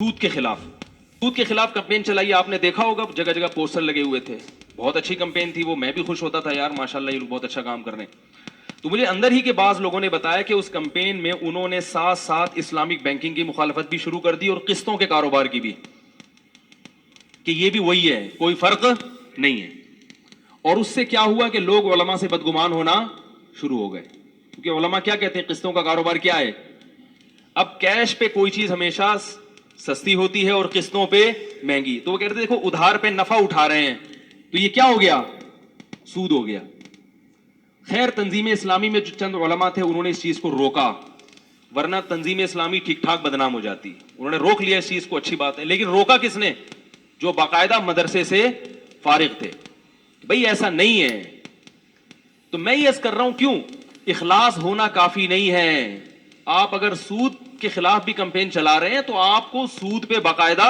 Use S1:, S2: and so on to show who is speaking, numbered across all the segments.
S1: سود کے خلاف کمپین چلائی آپ نے دیکھا ہوگا, جگہ جگہ پوسٹر لگے ہوئے تھے, بہت اچھی کمپین تھی وہ, میں بھی خوش ہوتا تھا یار ماشاءاللہ یہ لوگ بہت اچھا کام کر رہے ہیں. تو مجھے اندر ہی کے بعض لوگوں نے بتایا کہ اس کمپین میں انہوں نے ساتھ ساتھ اسلامک بینکنگ کی مخالفت بھی شروع کر دی اور قسطوں کے کاروبار کی بھی, کہ یہ بھی وہی ہے, کوئی فرق نہیں ہے. اور اس سے کیا ہوا کہ لوگ علماء سے بدگمان ہونا شروع ہو گئے, کیونکہ علماء کیا کہتے ہیں قسطوں کا کاروبار کیا ہے. اب کیش پہ کوئی چیز ہمیشہ سستی ہوتی ہے اور قسطوں پہ مہنگی, تو وہ کہتے ہیں دیکھو ادھار پہ نفع اٹھا رہے ہیں, تو یہ کیا ہو گیا, سود ہو گیا. خیر تنظیم اسلامی میں جو چند علماء تھے انہوں نے اس چیز کو روکا, ورنہ تنظیم اسلامی ٹھیک ٹھاک بدنام ہو جاتی. انہوں نے روک لیا اس چیز کو, اچھی بات ہے, لیکن روکا کس نے, جو باقاعدہ مدرسے سے فارغ تھے. بھئی ایسا نہیں ہے. تو میں یہ عرض کر رہا ہوں کیوں, اخلاص ہونا کافی نہیں ہے. آپ اگر سود کے خلاف بھی کمپین چلا رہے ہیں تو آپ کو سود پہ باقاعدہ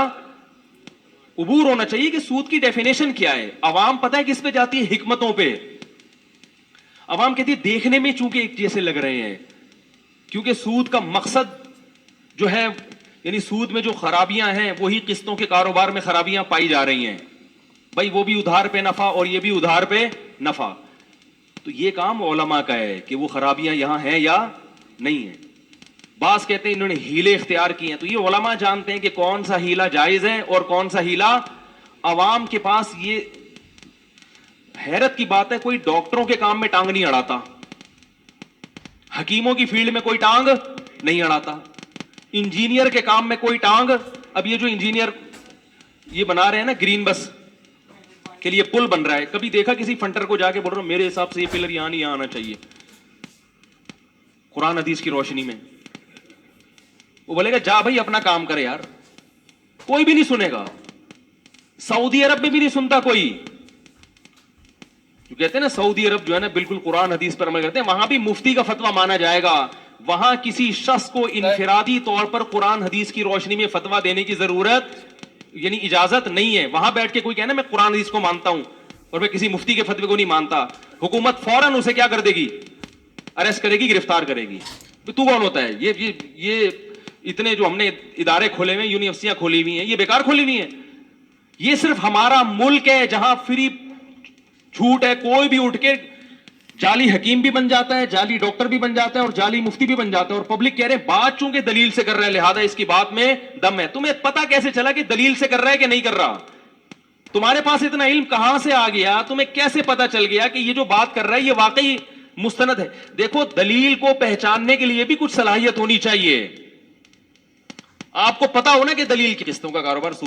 S1: عبور ہونا چاہیے کہ سود کی ڈیفینیشن کیا ہے. عوام پتہ ہے کس پہ جاتی ہے, حکمتوں پہ. عوام کہتی ہے دیکھنے میں چونکہ ایک جیسے لگ رہے ہیں, کیونکہ سود کا مقصد جو ہے, یعنی سود میں جو خرابیاں ہیں وہی قسطوں کے کاروبار میں خرابیاں پائی جا رہی ہیں. بھائی وہ بھی ادھار پہ نفع اور یہ بھی ادھار پہ نفع. تو یہ کام علماء کا ہے کہ وہ خرابیاں یہاں ہیں یا نہیں ہیں. بعض کہتے ہیں انہوں نے ہیلے اختیار کیے ہیں, تو یہ علماء جانتے ہیں کہ کون سا ہیلا جائز ہے اور کون سا ہیلا. عوام کے پاس یہ حیرت کی بات ہے, کوئی ڈاکٹروں کے کام میں ٹانگ نہیں اڑاتا, حکیموں کی فیلڈ میں کوئی ٹانگ نہیں اڑاتا, انجینئر کے کام میں کوئی ٹانگ. اب یہ جو انجینئر یہ بنا رہے ہیں نا گرین بس کے لیے پل بن رہا ہے, کبھی دیکھا کسی فنٹر کو جا کے بول رہا ہوں میرے حساب سے یہ پلر یہاں نہیں آنا چاہیے قرآن حدیث کی روشنی میں؟ وہ بولے گا جا بھائی اپنا کام کرے یار, کوئی بھی نہیں سنے گا. سعودی عرب میں بھی نہیں سنتا کوئی, جو کہتے ہیں نا سعودی عرب جو ہے نا بالکل قرآن حدیث پر عمل کرتے ہیں, وہاں بھی مفتی کا فتویٰ مانا جائے گا. وہاں کسی شخص کو انفرادی طور پر قرآن حدیث کی روشنی میں فتویٰ دینے کی ضرورت یعنی اجازت نہیں ہے. وہاں بیٹھ کے کوئی کہنا میں قرآن حدیث کو مانتا ہوں اور میں کسی مفتی کے فتوے کو نہیں مانتا, حکومت فوراً اسے کیا کر دے گی, اریسٹ کرے گی, گرفتار کرے گی. تو کون ہوتا ہے یہ اتنے جو ہم نے ادارے کھولے ہوئے ہیں, یونیورسٹیاں کھولی ہوئی ہیں, یہ بیکار کھولی ہوئی ہیں. یہ صرف ہمارا ملک ہے جہاں فری جھوٹ ہے, کوئی بھی اٹھ کے جعلی حکیم بھی بن جاتا ہے, جعلی ڈاکٹر بھی بن جاتا ہے اور جعلی مفتی بھی بن جاتا ہے, اور پبلک کہہ رہے ہیں بات چونکہ دلیل سے کر رہا ہے لہذا اس کی بات میں دم ہے. تمہیں پتا کیسے چلا کہ دلیل سے کر رہا ہے کہ نہیں کر رہا؟ تمہارے پاس اتنا علم کہاں سے آ گیا, تمہیں کیسے پتا چل گیا کہ یہ جو بات کر رہا ہے یہ واقعی مستند ہے؟ دیکھو دلیل کو پہچاننے کے لیے بھی کچھ صلاحیت ہونی چاہیے. آپ کو پتا ہونا کہ دلیل کی قسطوں کا کاروبار